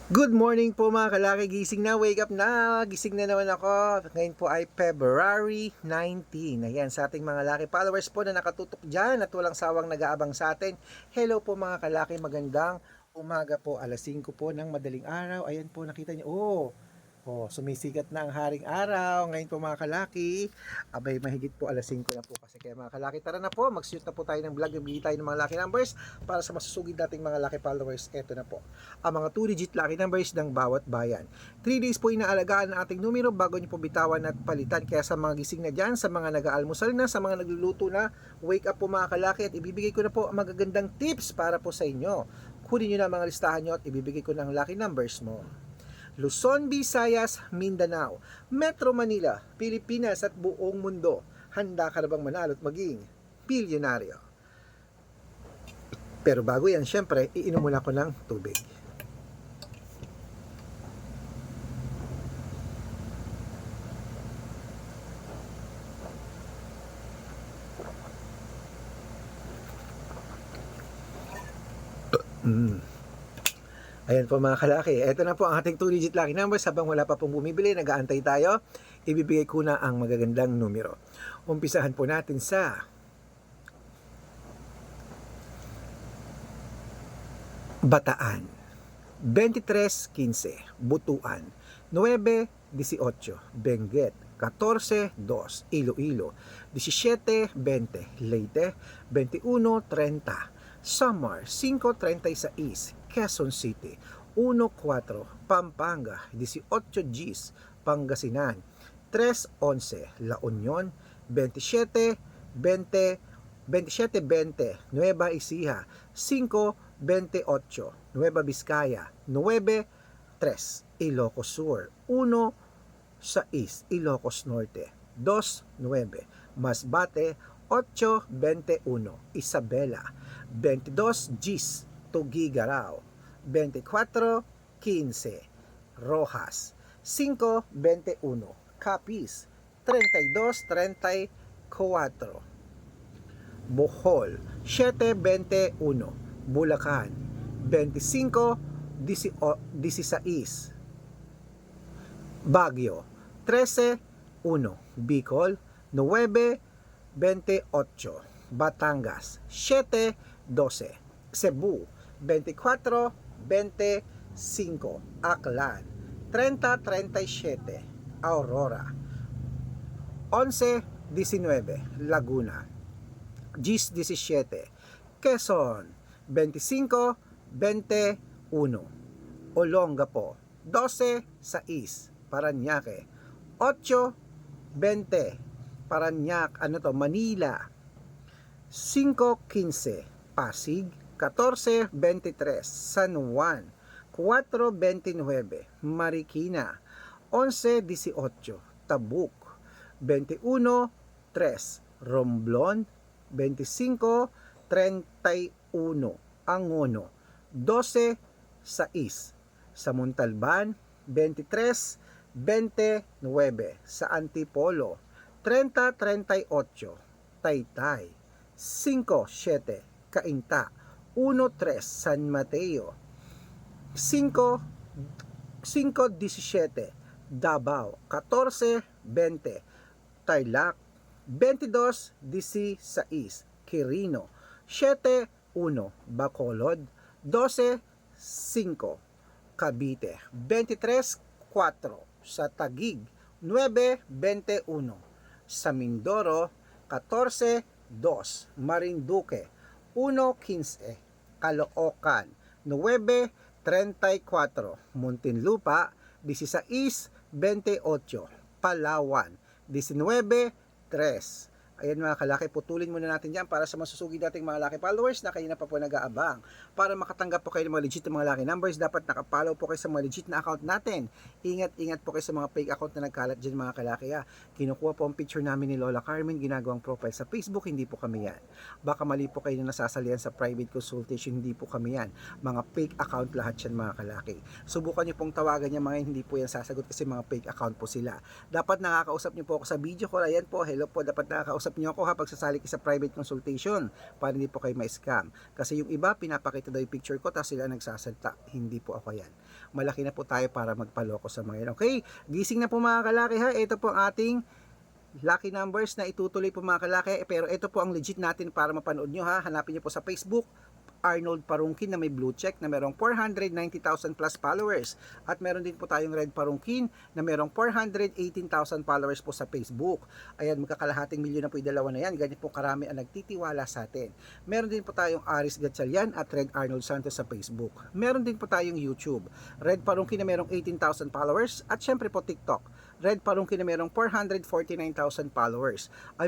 Good morning po mga kalaki, gising na, wake up na, gising na naman ako. Ngayon po ay February 19. Ayan, sa ating mga laki followers po na nakatutok dyan at walang sawang nag-aabang sa atin. Hello po mga kalaki, magandang umaga po, alas 5 po ng madaling araw. Ayan po, nakita niyo, sumisikat na ang haring araw. Ngayon po mga kalaki, abay mahigit po alas 5 na po kasi. Kaya mga kalaki, tara na po, mag-shoot na po tayo ng vlog, bibigay tayo ng mga lucky numbers para sa masusugid nating mga lucky followers. Eto na po ang mga 2-digit lucky numbers ng bawat bayan. 3 days po inaalagaan ang ating numero bago nyo po bitawan at palitan. Kaya sa mga gising na dyan, sa mga nag-aalmusal na, sa mga nagluluto na, wake up po mga kalaki at ibibigay ko na po ang magagandang tips para po sa inyo. Kunin nyo na mga listahan nyo at ibibigay ko ng lucky numbers mo. Luzon, Visayas, Mindanao, Metro Manila, Pilipinas at buong mundo. Handa ka na bang manalo at maging bilyonaryo? Pero bago yan, syempre, iinom muna ko ng tubig. Ayan po mga kalaki, ito na po ang ating 2-digit lucky numbers. Habang wala pa pong bumibili, nag-aantay tayo, ibibigay ko na ang magagandang numero. Umpisahan po natin sa Bataan, 23-15, Butuan, 9-18, Benguet, 14-2, Iloilo, 17-20, Leyte, 21-30, Samar, 5-36, Quezon City, 1-4, Pampanga, 18 Gs, Pangasinan, 3-11, La Union, 27-20, 27-20, Nueva Ecija, 5-28, Nueva Vizcaya, 9-3, Ilocos Sur, 1-6, Ilocos Norte, 2-9, Masbate, 8-21, Isabela, 22 Gs, Tuguegarao, 24-15, Rojas, 5-21, Capiz, 32-34, Bohol, 7-21, Bulacan, 25-16, Baguio, 13-1, Bicol, 9-28, Batangas, 7-12, Cebu, 24-25, Aklan, 30-37, Aurora, 11-19, Laguna, Gis 17, Quezon, 25-21, Olongapo, 12-6, Paranaque, 8-20, Manila, 5-15, Pasig, 14-23, San Juan, 4-29, Marikina, 11-18, Tabuk, 21-3, Romblon, 25-31, Angono, 12-6, sa Montalban, 23-29, sa Antipolo, 30-38, Taytay, 5-7, Cainta, 1-3, San Mateo, 5-17, Davao, 14-20, Tarlac, 22-16, Quirino, 7-1, Bacolod, 12-5, Cavite, 23-4, sa Taguig, 9-21, sa Mindoro, 14-2, Marinduque, 1-15, Caloocan, 9-34, Muntinlupa, 16-28, Palawan, 19-3. Ayan mga kalaki, putulin muna natin yan para sa masusugid nating mga lucky followers na kayo na pa po nag-aabang. Para makatanggap po kayo ng mga legit na mga lucky numbers, dapat nakapollow po kayo sa mga legit na account natin. Ingat po kayo sa mga fake account na nagkalat dyan mga kalaki. Kinukuha po ang picture namin ni Lola Carmen, ginagawang profile sa Facebook, hindi po kami yan. Baka mali po kayo na nasasalihan sa private consultation, hindi po kami yan. Mga fake account lahat yan mga kalaki. Subukan nyo pong tawagan yan, mga hindi po yan sasagot kasi mga fake account po sila. Dapat nakakausap nyo po ako sa video call. Ayan po, hello po, dapat nakakausap kausap niyo ako ha, pagsasali kayo sa private consultation para hindi po kayo ma-scam. Kasi yung iba, pinapakita daw yung picture ko tapos sila nagsasalta. Hindi po ako yan. Malaki na po tayo para magpaloko sa mga yan. Okay, gising na po mga kalaki ha. Ito po ang ating lucky numbers na itutuloy po mga kalaki. Pero ito po ang legit natin para mapanood nyo ha. Hanapin nyo po sa Facebook, Arnold Parungkin na may blue check na merong 490,000 plus followers. At meron din po tayong Red Parungkin na merong 418,000 followers po sa Facebook. Ayan, magkakalahating milyon na po yung dalawa na yan. Ganyan po karami ang nagtitiwala sa atin. Meron din po tayong Aris Gatchalian at Red Arnold Santos sa Facebook. Meron din po tayong YouTube, Red Parungkin na merong 18,000 followers. At syempre po TikTok, Red Parungkin na merong 449,000 followers. Ang